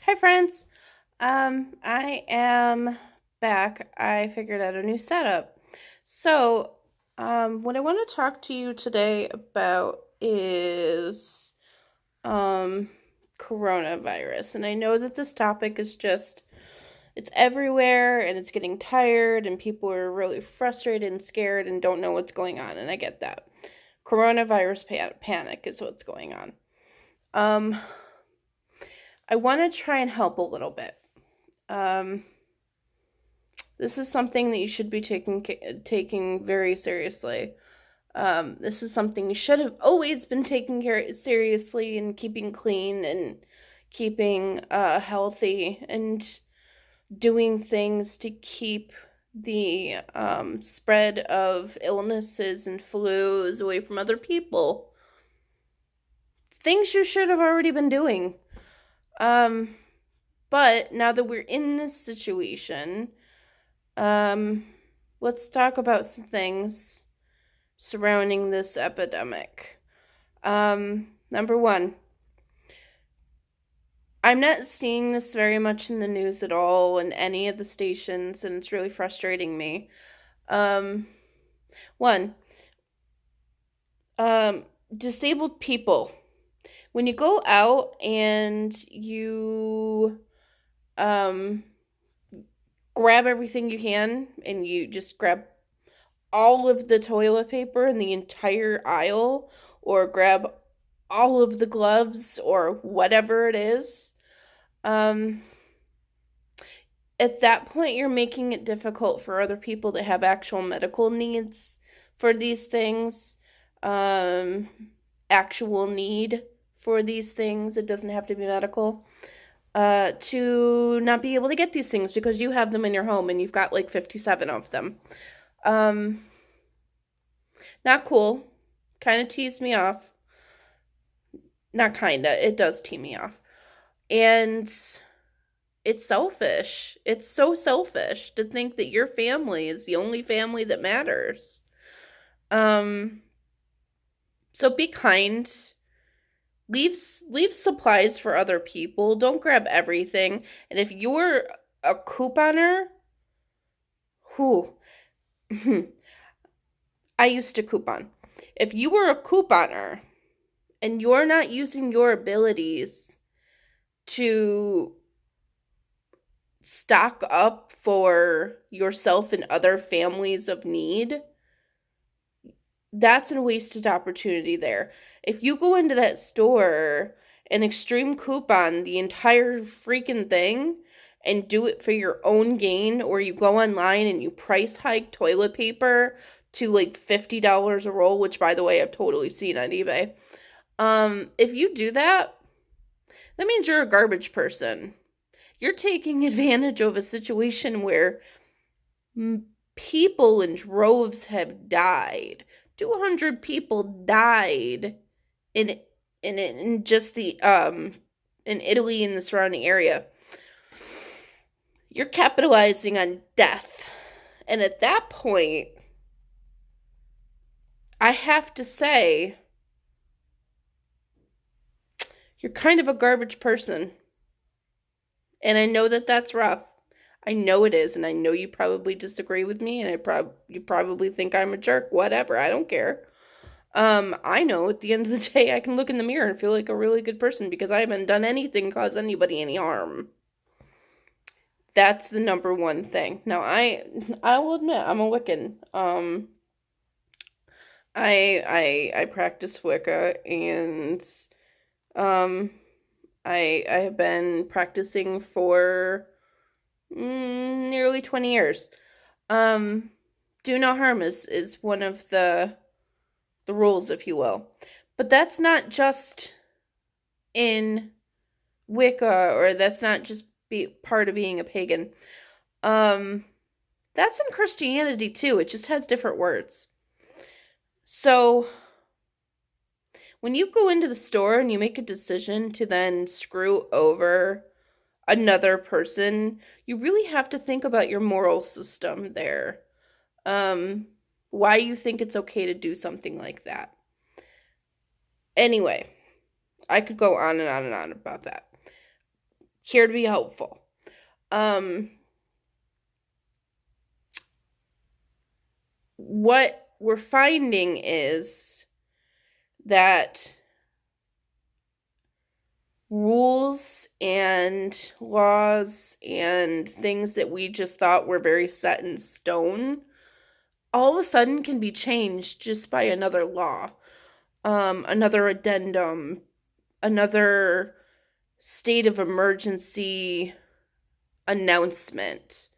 Hi, friends. I am back. I figured out a new setup. So, what I want to talk to you today about is um, coronavirus. And I know that this topic is it's everywhere and it's getting tired, and people are really frustrated and scared and don't know what's going on. And I get that. Coronavirus panic is what's going on. Um, I want to try and help a little bit. Um, This is something that you should be taking very seriously. This is something you should have always been taking care seriously and keeping clean and keeping healthy and doing things to keep the spread of illnesses and flus away from other people. Things you should have already been doing. Um, but now that we're in this situation, Um, let's talk about some things surrounding this epidemic. Number one, I'm not seeing this very much in the news at all in any of the stations, and it's really frustrating me. Um, one, disabled people. When you go out and you um grab everything you can and you just grab all of the toilet paper in the entire aisle, or grab all of the gloves or whatever it is. Um, at that point, you're making it difficult for other people that have actual medical needs for these things, um, actual need for these things. It doesn't have to be medical. To not be able to get these things because you have them in your home and you've got like 57 of them. Um, Not cool. Kind of teased me off. Not kinda, it does tee me off. And it's selfish. It's so selfish to think that your family is the only family that matters. Um, so be kind. Leave supplies for other people. Don't grab everything. And if you're a couponer, who I used to coupon. If you were a couponer and you're not using your abilities to stock up for yourself and other families of need, that's a wasted opportunity there. If you go into that store and extreme coupon the entire freaking thing and do it for your own gain, or you go online and you price hike toilet paper to like $50 a roll, which by the way I've totally seen on eBay. If you do that, that means you're a garbage person. You're taking advantage of a situation where people in droves have died. 200 people died in just the in Italy and the surrounding area. You're capitalizing on death. And at that point, I have to say, you're kind of a garbage person. And I know that that's rough. I know it is, and I know you probably disagree with me, and you probably think I'm a jerk. Whatever, I don't care. I know at the end of the day, I can look in the mirror and feel like a really good person because I haven't done anything to cause anybody any harm. That's the number one thing. Now, I will admit I'm a Wiccan. I practice Wicca, and um, I have been practicing for nearly 20 years. Um, do no harm is one of the rules, if you will. But that's not just in Wicca, or that's not just be part of being a pagan. Um, that's in Christianity too. It just has different words. So when you go into the store and you make a decision to then screw over another person, you really have to think about your moral system there. Um, why you think it's okay to do something like that. Anyway, I could go on and on and on about that. here to be helpful. What we're finding is that rules and laws and things that we just thought were very set in stone all of a sudden can be changed just by another law, another addendum, another state of emergency announcement.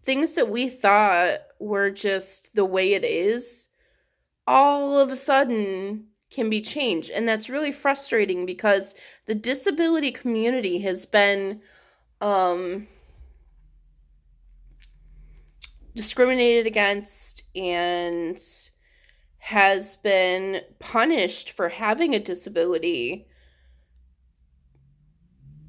Things that we thought were just the way it is, all of a sudden can be changed. And that's really frustrating because the disability community has been discriminated against and has been punished for having a disability.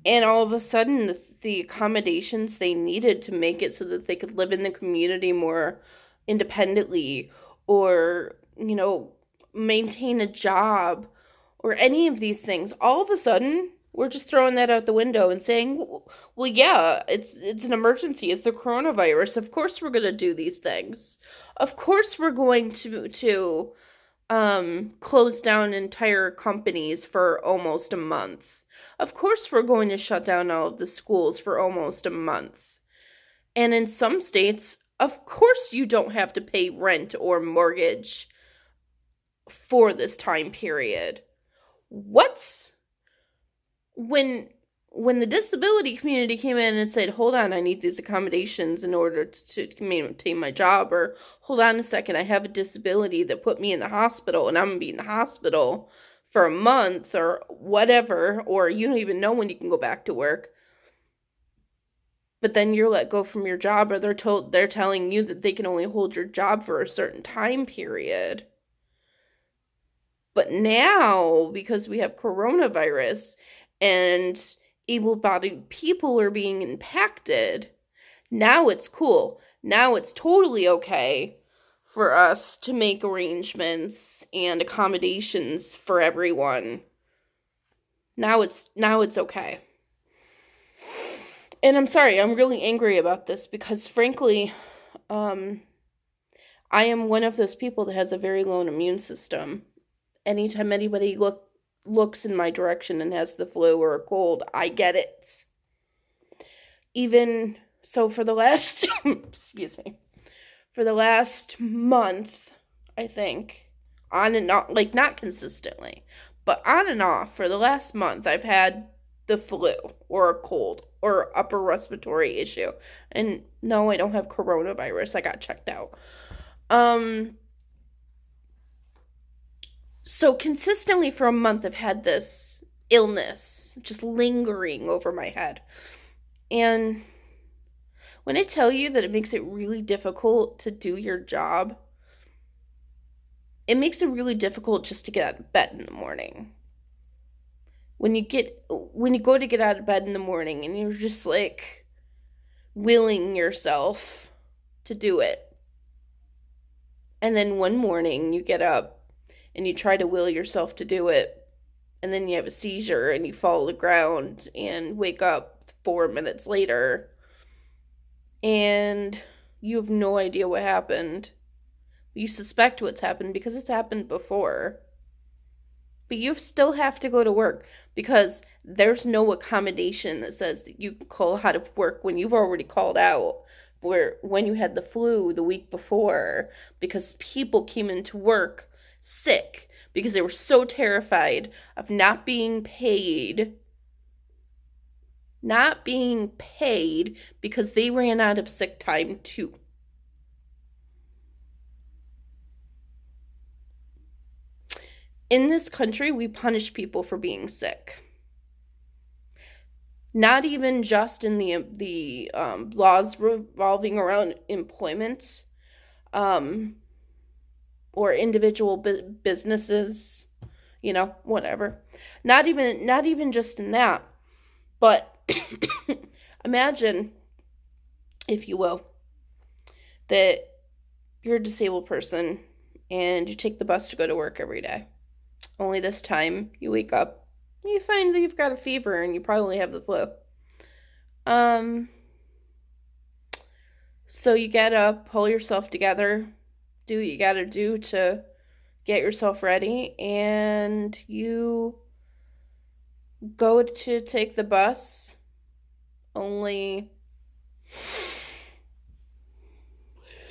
And all of a sudden, the accommodations they needed to make it so that they could live in the community more independently, or, maintain a job, or any of these things, all of a sudden, we're just throwing that out the window and saying, well, yeah, it's an emergency. It's the coronavirus. Of course we're going to do these things. Of course we're going to close down entire companies for almost a month. Of course we're going to shut down all of the schools for almost a month. And in some states, of course you don't have to pay rent or mortgage for this time period. What? When the disability community came in and said, hold on, I need these accommodations in order to maintain my job, or hold on a second, I have a disability that put me in the hospital and I'm going to be in the hospital for a month or whatever, or you don't even know when you can go back to work, but then you're let go from your job, or they're telling you that they can only hold your job for a certain time period. But now, because we have coronavirus and able-bodied people are being impacted, now it's cool. Now it's totally okay for us to make arrangements and accommodations for everyone. Now it's okay. And I'm sorry, I'm really angry about this because frankly, I am one of those people that has a very low immune system. Anytime anybody looks in my direction and has the flu or a cold, I get it. Even so, for the last for the last month, I think, on and off, like not consistently, but on and off, for the last month, I've had the flu or a cold or upper respiratory issue. And no, I don't have coronavirus. I got checked out. So consistently for a month, I've had this illness just lingering over my head. And when I tell you that it makes it really difficult to do your job, it makes it really difficult just to get out of bed in the morning. When you go to get out of bed in the morning and you're just like willing yourself to do it. And then one morning you get up and you try to will yourself to do it, and then you have a seizure and you fall to the ground and wake up 4 minutes later, and you have no idea what happened. You suspect what's happened because it's happened before. But you still have to go to work because there's no accommodation that says that you can call out of work when you've already called out when you had the flu the week before, because people came into work sick because they were so terrified of not being paid because they ran out of sick time too. In this country, we punish people for being sick. Not even just in the laws revolving around employment, or individual businesses, whatever. Not even just in that. But imagine, if you will, that you're a disabled person and you take the bus to go to work every day. Only this time you wake up and you find that you've got a fever and you probably have the flu. Um, so you gotta pull yourself together, do what you gotta do to get yourself ready, and you go to take the bus. Only,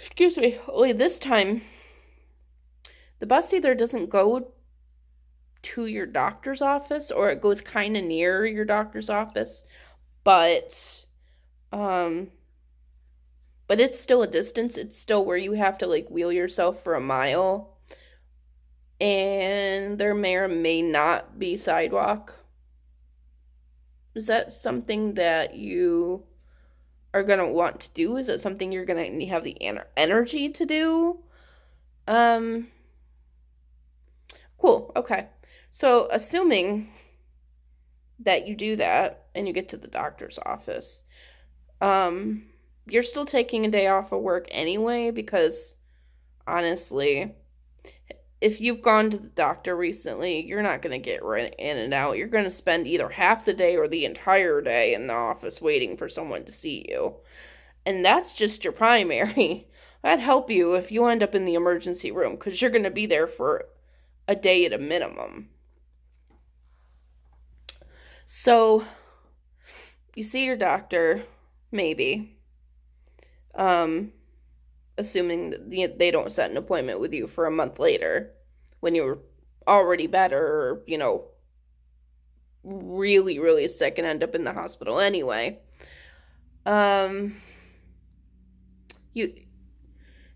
excuse me, only this time, the bus either doesn't go to your doctor's office or it goes kind of near your doctor's office, but um but it's still a distance. It's still where you have to like wheel yourself for a mile, and there may or may not be sidewalk. Is that something that you are going to want to do? Is it something you're going to have the energy to do? Um cool. Okay. So, assuming that you do that and you get to the doctor's office, you're still taking a day off of work anyway, because honestly, if you've gone to the doctor recently, you're not going to get right in and out. You're going to spend either half the day or the entire day in the office waiting for someone to see you. And that's just your primary. That'd help you if you end up in the emergency room, because you're going to be there for a day at a minimum. So, you see your doctor, maybe, assuming that they don't set an appointment with you for a month later, when you're already better, or, really, really sick and end up in the hospital anyway.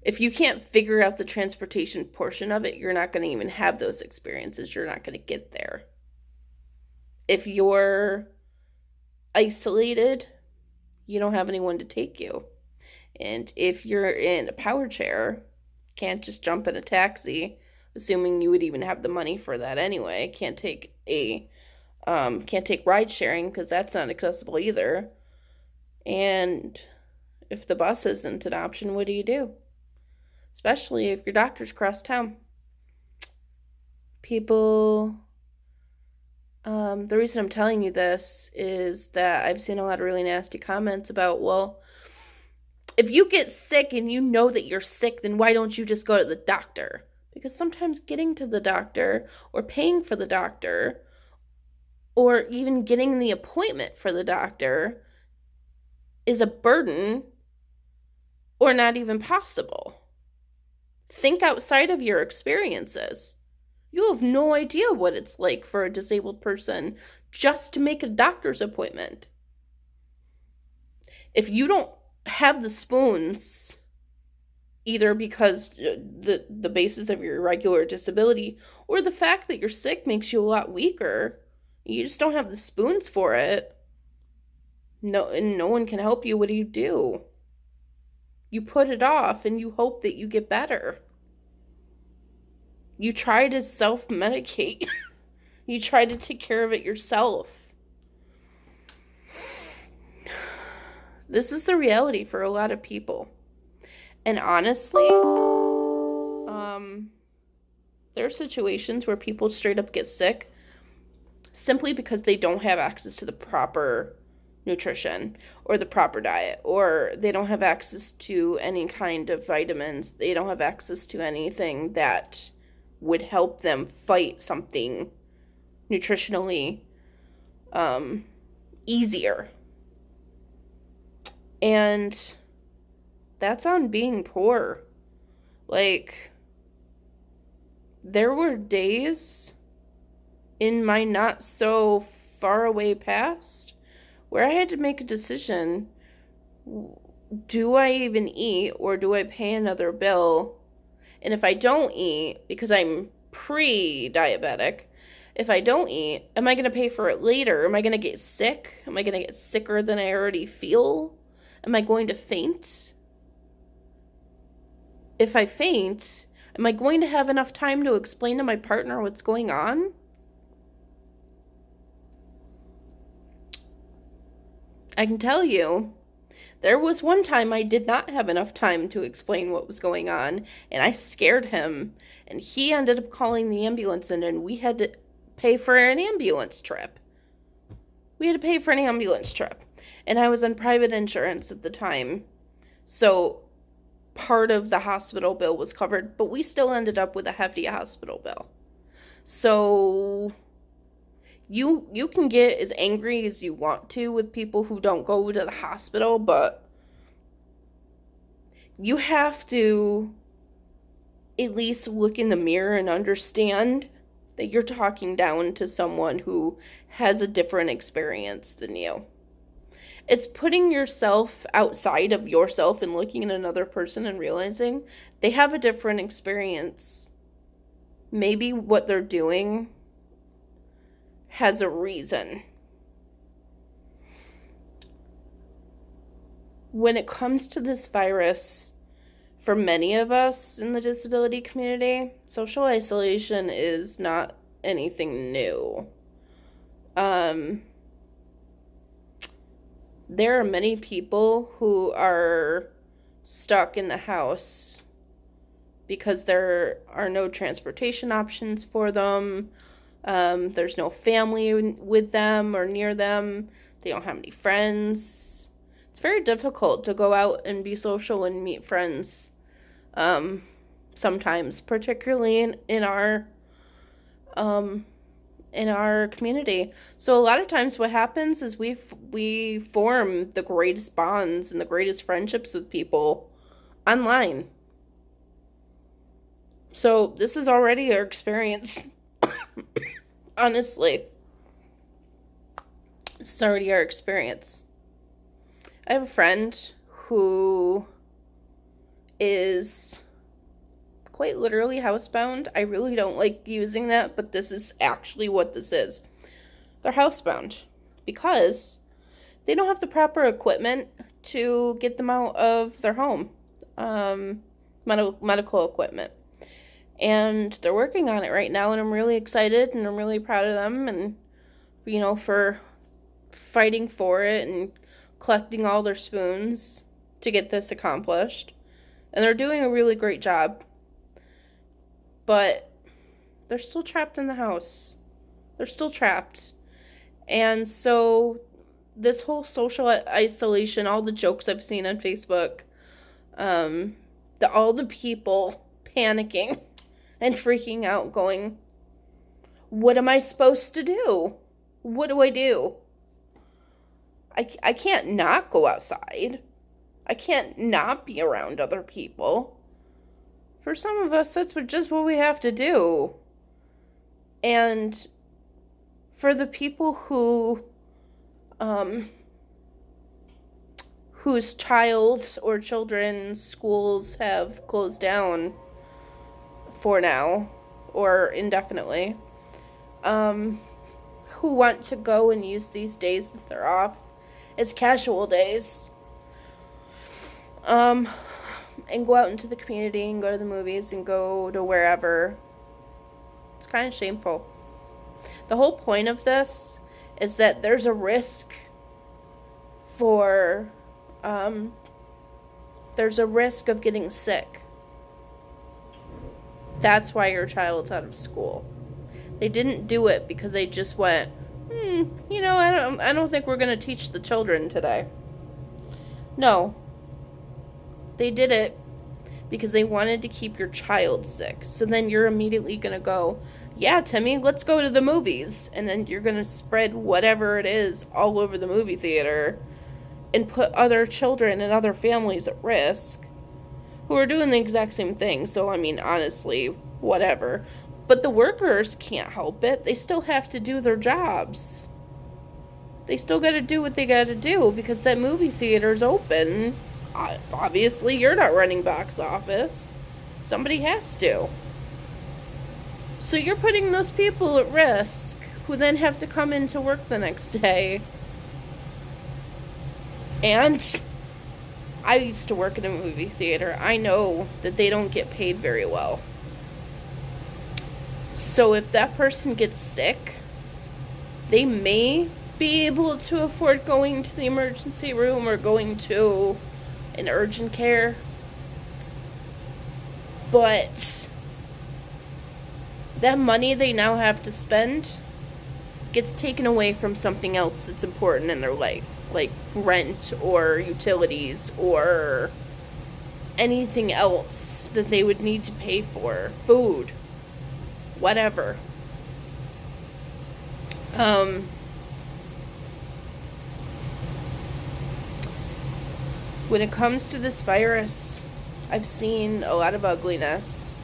If you can't figure out the transportation portion of it, you're not going to even have those experiences. You're not going to get there. If you're isolated, you don't have anyone to take you. And if you're in a power chair, can't just jump in a taxi, assuming you would even have the money for that anyway. Can't take ride sharing, because that's not accessible either. And if the bus isn't an option, what do you do? Especially if your doctor's across town. People, the reason I'm telling you this is that I've seen a lot of really nasty comments about, well, if you get sick and you know that you're sick, then why don't you just go to the doctor? Because sometimes getting to the doctor, or paying for the doctor, or even getting the appointment for the doctor is a burden, or not even possible. Think outside of your experiences. You have no idea what it's like for a disabled person just to make a doctor's appointment. If you don't have the spoons, either because the basis of your regular disability, or the fact that you're sick makes you a lot weaker, you just don't have the spoons for it, and no one can help you, what do? You put it off and you hope that you get better. You try to self-medicate. You try to take care of it yourself. This is the reality for a lot of people. And honestly, there are situations where people straight up get sick simply because they don't have access to the proper nutrition or the proper diet, or they don't have access to any kind of vitamins. They don't have access to anything that would help them fight something nutritionally easier. And that's on being poor. Like, there were days in my not so far away past where I had to make a decision. Do I even eat, or do I pay another bill? And if I don't eat, because I'm pre-diabetic, if I don't eat, am I going to pay for it later? Am I going to get sick? Am I going to get sicker than I already feel? Am I going to faint? If I faint, am I going to have enough time to explain to my partner what's going on? I can tell you, there was one time I did not have enough time to explain what was going on, and I scared him, and he ended up calling the ambulance, and then we had to pay for an ambulance trip. And I was on private insurance at the time. So part of the hospital bill was covered, but we still ended up with a hefty hospital bill. So you can get as angry as you want to with people who don't go to the hospital, but you have to at least look in the mirror and understand that you're talking down to someone who has a different experience than you. It's putting yourself outside of yourself and looking at another person and realizing they have a different experience. Maybe what they're doing has a reason. When it comes to this virus, for many of us in the disability community, social isolation is not anything new. There are many people who are stuck in the house because there are no transportation options for them. There's no family with them or near them. They don't have any friends. It's very difficult to go out and be social and meet friends. Sometimes, particularly in our community. So a lot of times what happens is we form the greatest bonds and the greatest friendships with people online. So this is already our experience. Honestly. It's already our experience. I have a friend who is quite literally housebound. I really don't like using that, but this is actually what this is. They're housebound because they don't have the proper equipment to get them out of their home. Medical equipment. And they're working on it right now, and I'm really excited, and I'm really proud of them, and, for fighting for it and collecting all their spoons to get this accomplished. And they're doing a really great job. But they're still trapped in the house. They're still trapped. And so this whole social isolation, all the jokes I've seen on Facebook, all the people panicking and freaking out going, what am I supposed to do? What do I do? I can't not go outside. I can't not be around other people. For some of us, that's just what we have to do. And for the people whose child or children's schools have closed down for now, or indefinitely, who want to go and use these days that they're off as casual days, and go out into the community and go to the movies and go to wherever. It's kind of shameful. The whole point of this is that there's a risk of getting sick. That's why your child's out of school. They didn't do it because they just went, I don't think we're going to teach the children today. No. They did it because they wanted to keep your child sick. So then you're immediately going to go, yeah, Timmy, let's go to the movies. And then you're going to spread whatever it is all over the movie theater and put other children and other families at risk who are doing the exact same thing. So, honestly, whatever. But the workers can't help it. They still have to do their jobs. They still got to do what they got to do because that movie theater's open. Obviously, you're not running box office. Somebody has to. So you're putting those people at risk who then have to come into work the next day. And I used to work in a movie theater. I know that they don't get paid very well. So if that person gets sick, they may be able to afford going to the emergency room or going to an urgent care. But that money they now have to spend gets taken away from something else that's important in their life. like rent or utilities or anything else that they would need to pay for, food, whatever. When it comes to this virus, I've seen a lot of ugliness,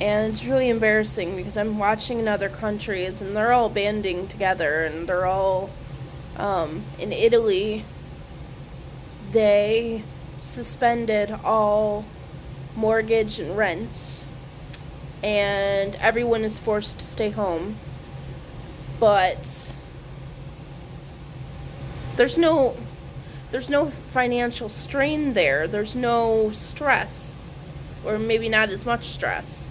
and it's really embarrassing because I'm watching in other countries and they're all banding together, and they're all in Italy, they suspended all mortgage and rent, and everyone is forced to stay home. But there's no financial strain there. There's no stress, or maybe not as much stress.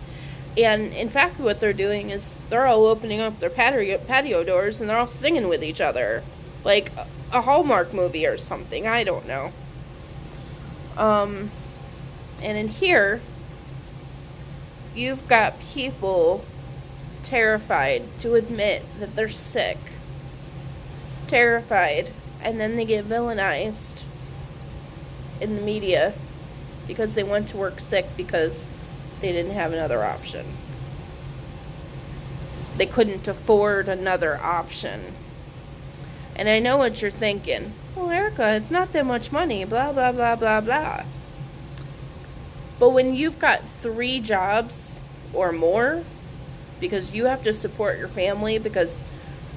And in fact, what they're doing is they're all opening up their patio doors and they're all singing with each other, like a Hallmark movie or something. I don't know. And in here, you've got people terrified to admit that they're sick. Terrified. And then they get villainized in the media because they went to work sick because they didn't have another option. They couldn't afford another option. And I know what you're thinking. Well, Erica, it's not that much money, blah, blah, blah, blah, blah. But when you've got 3 jobs or more, because you have to support your family, because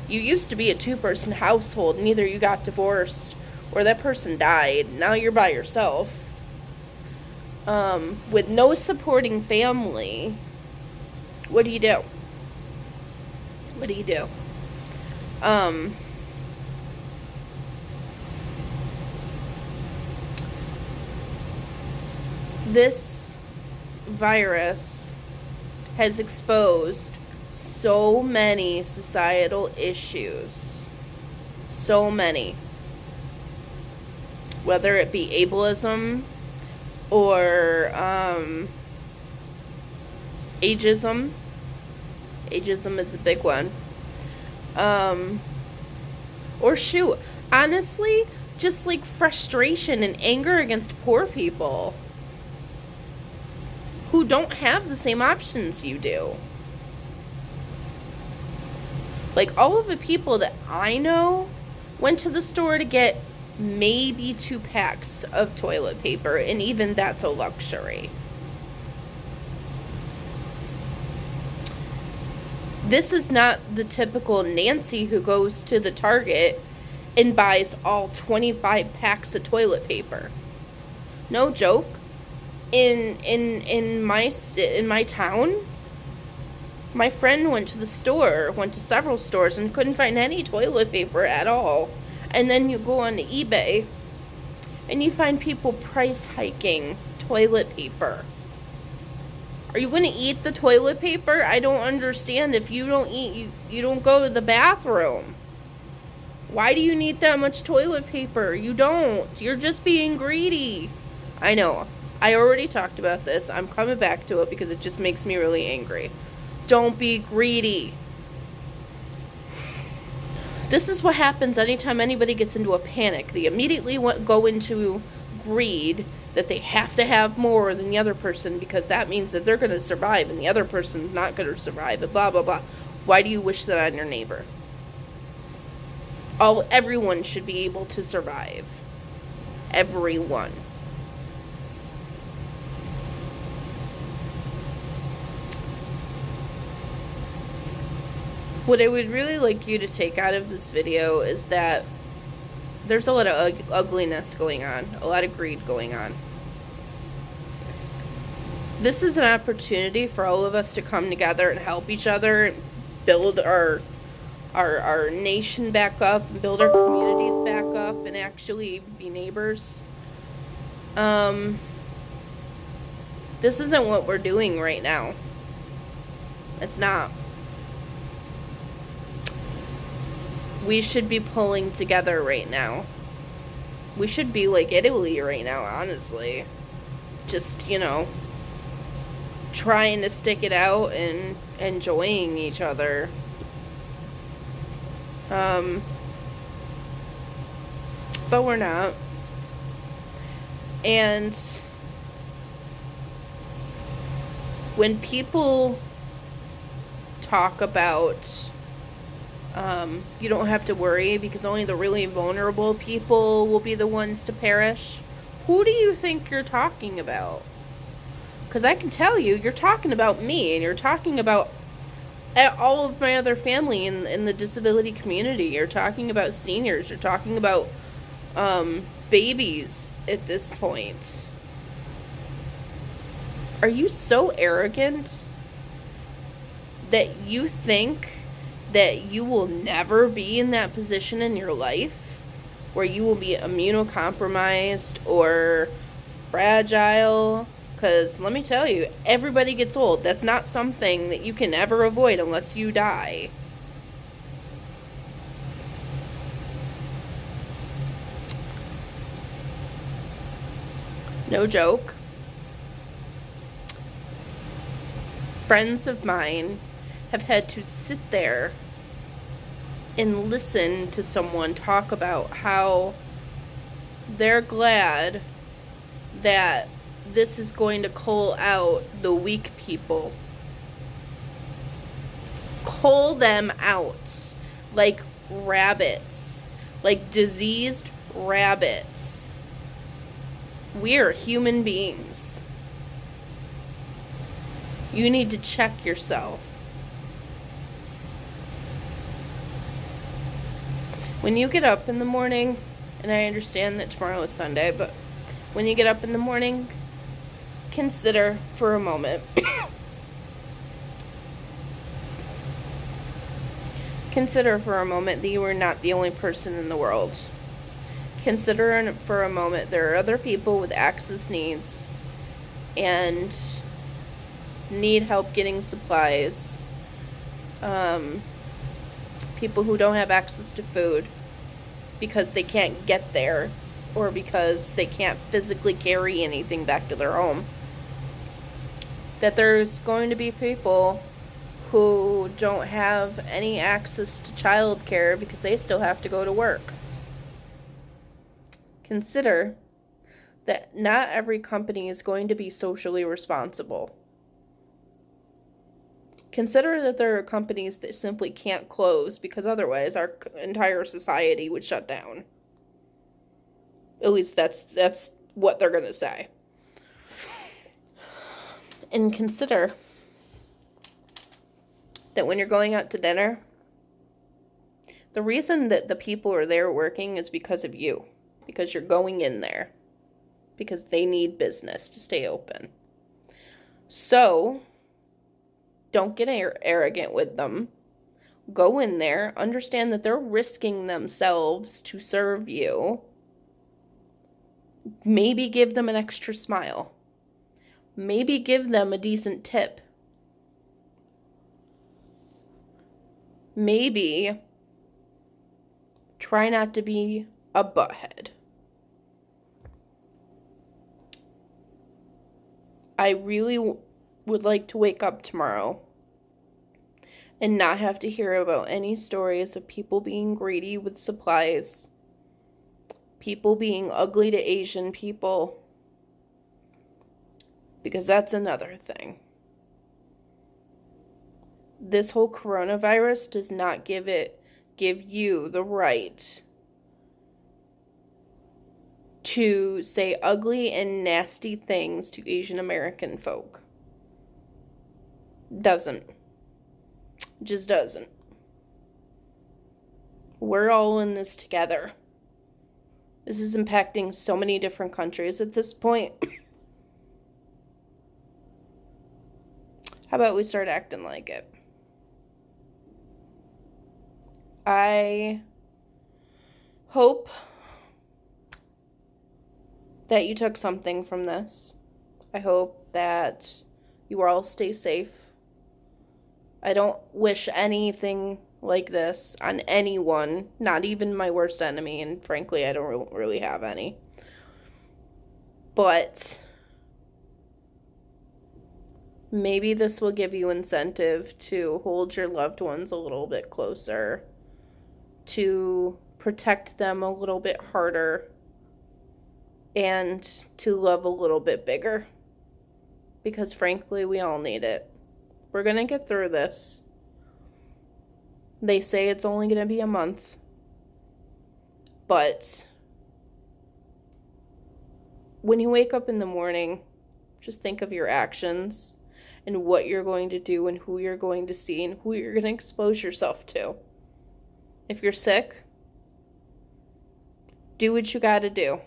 you used to be a 2-person household and either you got divorced or that person died. Now you're by yourself. With no supporting family, what do you do? What do you do? This virus has exposed so many societal issues. So many. Whether it be ableism or ageism. Ageism is a big one. Or shoot, honestly, just like frustration and anger against poor people who don't have the same options you do. Like, all of the people that I know went to the store to get maybe 2 packs of toilet paper, and even that's a luxury. This is not the typical Nancy who goes to the Target and buys all 25 packs of toilet paper. No joke. In my town, my friend went to several stores and couldn't find any toilet paper at all. And then you go on to eBay and you find people price hiking toilet paper. Are you going to eat the toilet paper? I don't understand. If you don't eat, you don't go to the bathroom. Why do you need that much toilet paper? You don't. You're just being greedy. I know. I already talked about this. I'm coming back to it because it just makes me really angry. Don't be greedy. This is what happens anytime anybody gets into a panic. They immediately go into greed, that they have to have more than the other person because that means that they're going to survive and the other person's not going to survive, and blah, blah, blah. Why do you wish that on your neighbor? Everyone should be able to survive. Everyone. What I would really like you to take out of this video is that there's a lot of ugliness going on, a lot of greed going on. This is an opportunity for all of us to come together and help each other and build our nation back up, and build our communities back up, and actually be neighbors. This isn't what we're doing right now. It's not. We should be pulling together right now. We should be like Italy right now, honestly. Just, trying to stick it out and enjoying each other. but we're not. And when people talk about you don't have to worry because only the really vulnerable people will be the ones to perish, who do you think you're talking about? Because I can tell you, you're talking about me, and you're talking about all of my other family in the disability community. You're talking about seniors. You're talking about babies at this point. Are you so arrogant that you think that you will never be in that position in your life where you will be immunocompromised or fragile? Because let me tell you, everybody gets old. That's not something that you can ever avoid unless you die. No joke. Friends of mine have had to sit there and listen to someone talk about how they're glad that this is going to cull out the weak people. Cull them out like rabbits, like diseased rabbits. We're human beings. You need to check yourself. When you get up in the morning, and I understand that tomorrow is Sunday, but when you get up in the morning, consider for a moment consider for a moment that you are not the only person in the world. Consider for a moment there are other people with access needs and need help getting supplies. People who don't have access to food because they can't get there or because they can't physically carry anything back to their home. That there's going to be people who don't have any access to childcare because they still have to go to work. Consider that not every company is going to be socially responsible. Consider that there are companies that simply can't close because otherwise our entire society would shut down. At least that's what they're going to say. And consider that when you're going out to dinner, the reason that the people are there working is because of you. Because you're going in there. Because they need business to stay open. So, don't get arrogant with them. Go in there. Understand that they're risking themselves to serve you. Maybe give them an extra smile. Maybe give them a decent tip. Maybe try not to be a butthead. I really would like to wake up tomorrow and not have to hear about any stories of people being greedy with supplies, people being ugly to Asian people, because that's another thing. This whole coronavirus does not give you the right to say ugly and nasty things to Asian American folk. Doesn't. Just doesn't. We're all in this together. This is impacting so many different countries at this point. How about we start acting like it? I hope that you took something from this. I hope that you all stay safe. I don't wish anything like this on anyone, not even my worst enemy, and frankly, I don't really have any. But maybe this will give you incentive to hold your loved ones a little bit closer, to protect them a little bit harder and to love a little bit bigger. Because frankly, we all need it. We're going to get through this. They say it's only going to be a month. But when you wake up in the morning, just think of your actions and what you're going to do and who you're going to see and who you're going to expose yourself to. If you're sick, do what you got to do.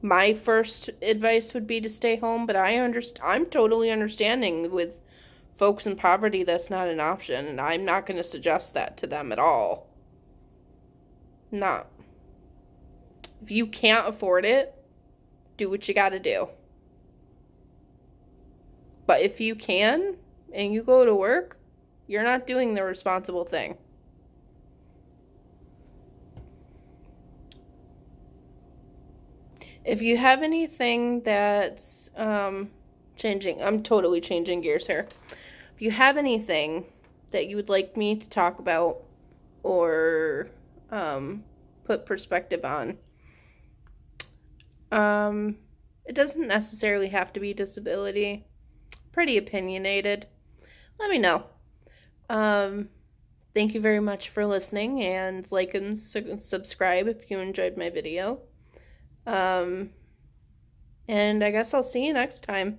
My first advice would be to stay home, but I'm totally understanding with folks in poverty that's not an option, and I'm not going to suggest that to them at all. Not. If you can't afford it, do what you got to do. But if you can and you go to work, you're not doing the responsible thing. If you have anything that's changing, I'm totally changing gears here. If you have anything that you would like me to talk about or put perspective on, it doesn't necessarily have to be disability. Pretty opinionated. Let me know. Thank you very much for listening, and like and subscribe if you enjoyed my video. And I guess I'll see you next time.